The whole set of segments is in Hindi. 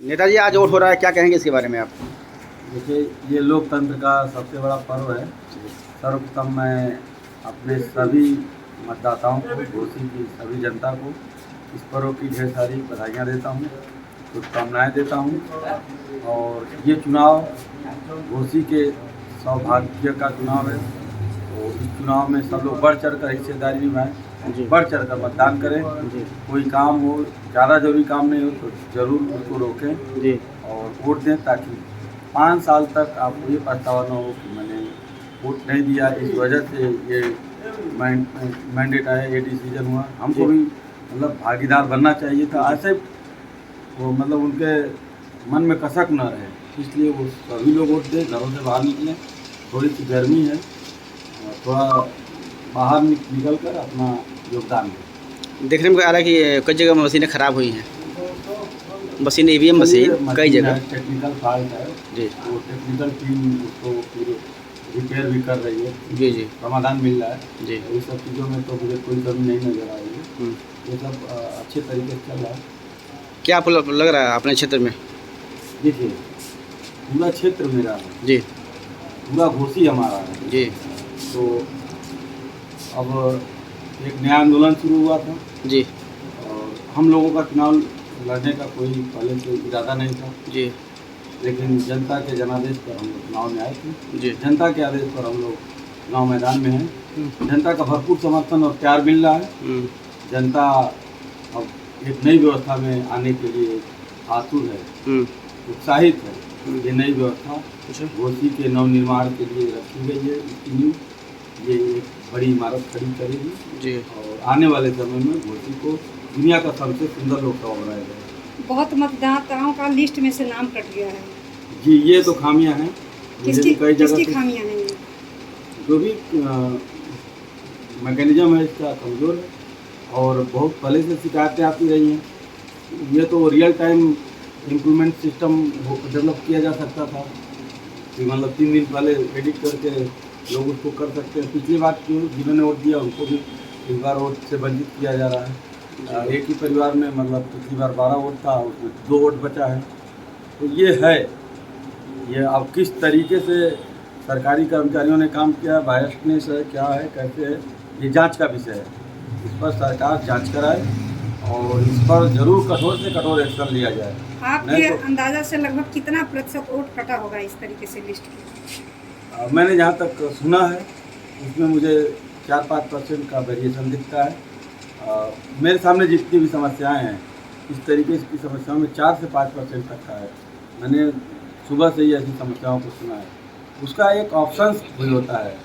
नेताजी आज वोट हो रहा है, क्या कहेंगे इसके बारे में आप? देखिए, ये लोकतंत्र का सबसे बड़ा पर्व है। सर्वप्रथम मैं अपने सभी मतदाताओं को, घोसी की सभी जनता को इस पर्व की ढेर सारी बधाइयाँ देता हूँ, शुभकामनाएँ देता हूँ। और ये चुनाव घोसी के सौभाग्य का चुनाव है, तो इस चुनाव में सब लोग बढ़ चढ़ कर हिस्सेदारी निभाएं, बढ़ चढ़ कर मतदान करें। कोई काम हो, ज़्यादा जरूरी काम नहीं हो तो ज़रूर उसको रोकें जी और वोट दें, ताकि 5 साल तक आपको ये पछतावा न हो कि मैंने वोट नहीं दिया, इस वजह से ये मैंडेट आया, ये डिसीजन हुआ। हमको भी मतलब भागीदार बनना चाहिए था, ऐसे वो मतलब उनके मन में कसक न रहे, इसलिए वो सभी लोग वोट दें, घरों से बाहर निकलें। थोड़ी सी गर्मी है, थोड़ा बाहर निकल कर अपना योगदान दें। देखने में आ रहा है कि कई जगह मशीनें ख़राब हुई हैं, मशीन ईवीएम मशीन कई जगह टेक्निकल फॉल्ट है जी, वो टेक्निकल टीम उसको फिर रिपेयर भी कर रही है, जी जी समाधान मिल रहा है जी। ये सब चीज़ों में। तो मुझे कोई कमी नहीं नज़र आ रही है, ये सब अच्छे तरीके से चल रहा है। क्या आपको लग रहा है अपने क्षेत्र में? देखिए, पूरा क्षेत्र मेरा है जी पूरा घोसी हमारा है। जी तो अब एक नया आंदोलन शुरू हुआ था जी और हम लोगों का चुनाव लड़ने का कोई पहले से इरादा नहीं था, जी लेकिन जनता के जनादेश पर हम लोग चुनाव में आए थे। जी जनता के आदेश पर हम लोग चुनाव मैदान में हैं। जनता का भरपूर समर्थन और प्यार मिल रहा है। जनता अब एक नई व्यवस्था में आने के लिए आतुर है, उत्साहित है। ये नई व्यवस्था घोसी के नवनिर्माण के लिए रखी गई है। इसकी नींव ये एक बड़ी इमारत खड़ी करेगी जी। और आने वाले समय में घोसी को दुनिया का सबसे सुंदर लोकसभा बनाया जाएगा। बहुत मतदाताओं का लिस्ट में से नाम कट गया है जी, ये तो खामियां हैं। किसकी कई जगह किसकी खामियां हैं ये? जो भी मैकेनिज्म है इसका कमज़ोर है और बहुत पहले से शिकायतें आती रही हैं। ये तो real time improvement system develop किया जा सकता था कि मतलब 3 दिन पहले एडिट करके लोग उसको कर सकते हैं। पिछली बार जिन्होंने वोट दिया उनको भी इस बार वोट से वंचित किया जा रहा है। एक ही परिवार में मतलब पिछली बार 12 वोट था, उसमें 2 वोट बचा है। तो ये है, ये अब किस तरीके से सरकारी कर्मचारियों ने काम किया, बायसनेस है, क्या है, कैसे है, ये जांच का विषय है। इस पर सरकार जांच कराए और इस पर जरूर कठोर से कठोर एक्शन लिया जाए। आपके अंदाजा से लगभग कितना प्रतिशत वोट कटा होगा इस तरीके से लिस्ट में? मैंने जहाँ तक सुना है उसमें मुझे 4-5% का वेरिएशन दिखता है। मेरे सामने जितनी भी समस्याएं हैं इस तरीके की समस्याओं में 4 से 5% तक का है। मैंने सुबह से ही ऐसी समस्याओं को सुना है। उसका एक ऑप्शन भी होता है,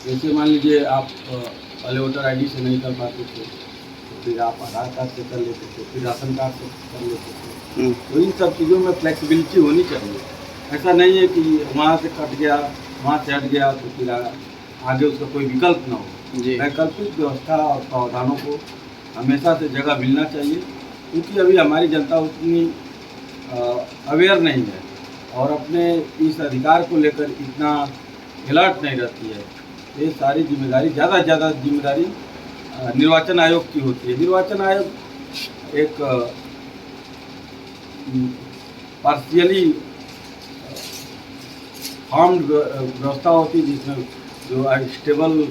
जैसे मान लीजिए आप पहले वोटर ID से नहीं कर पाते थे तो फिर आप आधार कार्ड से कर लेते थे, फिर राशन कार्ड से कर लेते थे। तो इन सब चीज़ों में फ्लेक्सिबिलिटी होनी चाहिए। ऐसा नहीं है कि वहाँ से कट गया, वहाँ से हट गया तो फिर आगे उसका कोई विकल्प ना हो। वैकल्पिक व्यवस्था और प्रावधानों को हमेशा से जगह मिलना चाहिए, क्योंकि अभी हमारी जनता उतनी अवेयर नहीं है और अपने इस अधिकार को लेकर इतना अलर्ट नहीं रहती है। ये सारी जिम्मेदारी, ज़्यादा से ज़्यादा जिम्मेदारी निर्वाचन आयोग की होती है। निर्वाचन आयोग एक पार्शियली फॉर्म्ड व्यवस्था होती है जिसमें जो स्टेबल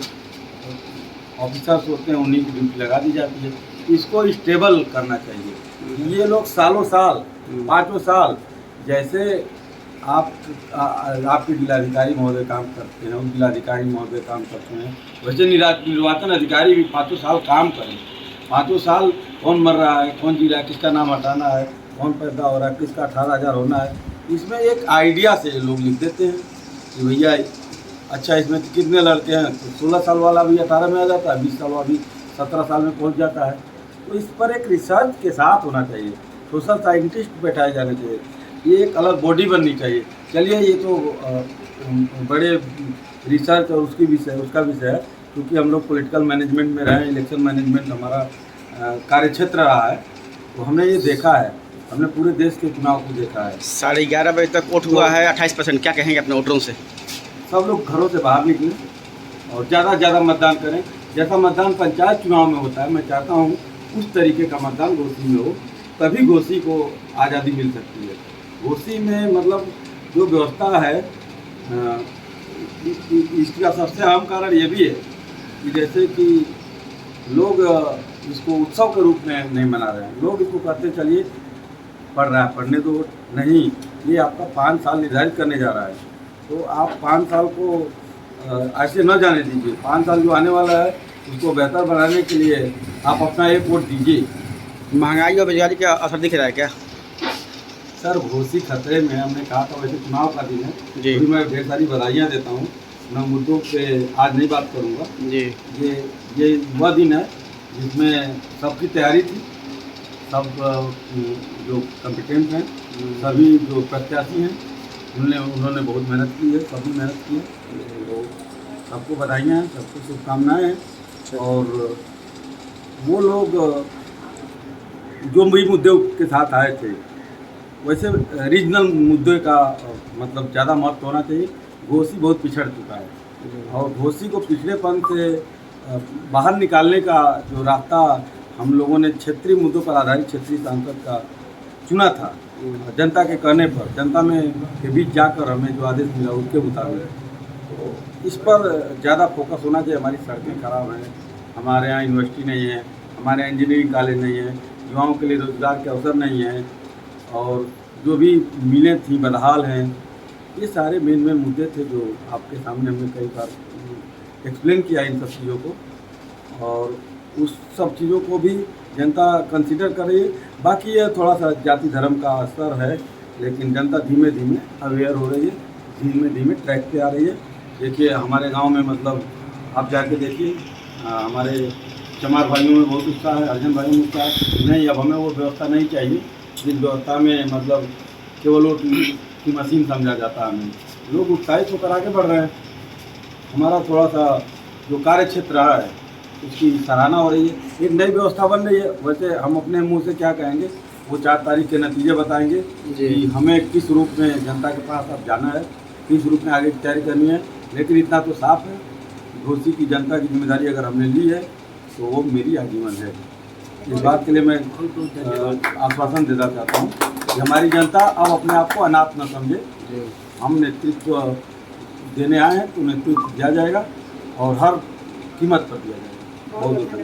ऑफिसर्स होते हैं उन्हीं की ड्यूटी लगा दी जाती है। इसको स्टेबल करना चाहिए। ये लोग सालों साल, 5 साल, जैसे आपके जिलाधिकारी महोदय काम करते हैं, उन जिलाधिकारी महोदय काम करते हैं, वैसे निर्वाचन अधिकारी भी 5 साल काम करें। 5 साल कौन मर रहा है, कौन जी रहा है, किसका नाम हटाना है, कौन पैदा हो रहा है, किसका 18,000 होना है, इसमें एक आइडिया से लोग लिख देते हैं कि भैया अच्छा इसमें कितने लड़के हैं, तो 16 साल वाला भी 18 में आ जाता है, 20 साल वाला भी 17 साल में पहुंच जाता है। तो इस पर एक रिसर्च के साथ होना चाहिए, सोशल साइंटिस्ट बैठाए जाने चाहिए, ये एक अलग बॉडी बननी चाहिए। चलिए, ये तो बड़े रिसर्च और उसका विषय है, क्योंकि हम लोग पॉलिटिकल मैनेजमेंट में रहे, इलेक्शन मैनेजमेंट हमारा कार्यक्षेत्र रहा है, तो हमने ये देखा है, हमने पूरे देश के चुनाव को देखा है। 11:30 बजे तक वोट हुआ है 28%। क्या कहेंगे अपने वोटरों से? सब लोग घरों से बाहर निकलें और ज़्यादा से ज़्यादा मतदान करें। जैसा मतदान पंचायत चुनाव में होता है, मैं चाहता हूँ उस तरीके का मतदान घोसी में हो, तभी घोसी को आज़ादी मिल सकती है। घोसी में मतलब जो व्यवस्था है इसका सबसे अहम कारण ये भी है कि जैसे कि लोग इसको उत्सव के रूप में नहीं मना रहे हैं। लोग इसको कहते चलिए पढ़ रहा है, पढ़ने दो, नहीं, ये आपका 5 साल निर्धारित करने जा रहा है, तो आप 5 साल को ऐसे न जाने दीजिए। 5 साल जो आने वाला है उसको बेहतर बनाने के लिए आप अपना एक वोट दीजिए। महंगाई और बेरोजगारी का असर दिख रहा है क्या? सर घोसी खतरे में, हमने कहा था वैसे चुनाव का दिन है, जी। अभी मैं ढेर सारी बधाइयाँ देता हूँ। मैं मुद्दों पे आज नहीं बात करूँगा। जी। ये वह दिन है जिसमें सबकी तैयारी थी, सब जो कॉम्पिटेंट हैं, सभी जो प्रत्याशी हैं, उन्होंने बहुत मेहनत की है, सभी मेहनत की है। तो सबको बधाइयाँ हैं, सबको शुभकामनाएँ हैं। और वो लोग जो भी मुद्दे के साथ आए थे, वैसे रीजनल मुद्दे का मतलब ज़्यादा महत्व होना चाहिए। घोसी बहुत पिछड़ चुका है और घोसी को पिछड़ेपन से बाहर निकालने का जो रास्ता हम लोगों ने क्षेत्रीय मुद्दों पर आधारित क्षेत्रीय सांसद का चुना था, जनता के कहने पर, जनता में के बीच जाकर हमें जो आदेश मिला उसके मुताबिक। तो इस पर ज़्यादा फोकस होना चाहिए। हमारी सड़कें खराब हैं, हमारे यहाँ यूनिवर्सिटी नहीं है, हमारे यहाँ इंजीनियरिंग कॉलेज नहीं है, युवाओं के लिए रोजगार के अवसर नहीं है, और जो भी मिलें थी बदहाल हैं। ये सारे मेन मुद्दे थे जो आपके सामने हमने कई बार एक्सप्लेन किया इन सब चीज़ों को, और उस सब चीज़ों को भी जनता कंसीडर कर रही है। बाकी ये थोड़ा सा जाति धर्म का असर है, लेकिन जनता धीमे धीमे अवेयर हो रही है, धीमे धीमे ट्रैक पे आ रही है। देखिए हमारे गांव में मतलब आप जाके देखिए, हमारे चमार भाइयों में बहुत उत्साह है, अर्जन भाइयों में उत्साह है। नहीं, अब हमें वो व्यवस्था नहीं चाहिए जिस व्यवस्था में मतलब केवल वोट की मशीन समझा जाता है। हमें लोग उत्साहित होकर आगे बढ़ रहे हैं। हमारा थोड़ा सा जो कार्य क्षेत्र रहा है उसकी सराहना हो रही है, एक नई व्यवस्था बन रही है। वैसे हम अपने मुंह से क्या कहेंगे, वो 4 तारीख के नतीजे बताएंगे कि हमें किस रूप में जनता के पास अब जाना है, किस रूप में आगे की तैयारी करनी है। लेकिन इतना तो साफ है, घोसी की जनता की जिम्मेदारी अगर हमने ली है तो वो मेरी आजीवन है। इस बात के लिए मैं आश्वासन देना चाहता हूँ कि हमारी जनता अब अपने आप को अनाथ न समझे। हम नेतृत्व देने आए हैं तो नेतृत्व दिया जाएगा और हर कीमत पर दिया जाएगा। बहुत बहुत धन्यवाद।